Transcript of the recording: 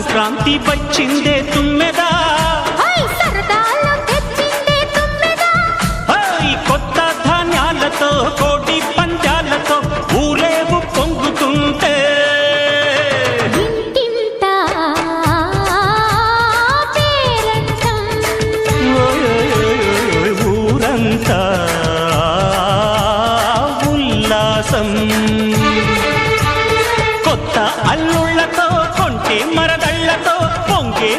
సంక్రాంతి వచ్చిందే తుమ్మెదా, సరదాలో తెచ్చిందే తుమ్మెదా, కొత్త ధాన్యాలతో కోటి పంజాలతో ఊరేగు పొంగుతుంటే ఇంటింట పేరంటం, ఊరంతా ఉల్లాసం. కొత్త అల్లుళ్లతో కొంటే మరదళ్లతో పొంగే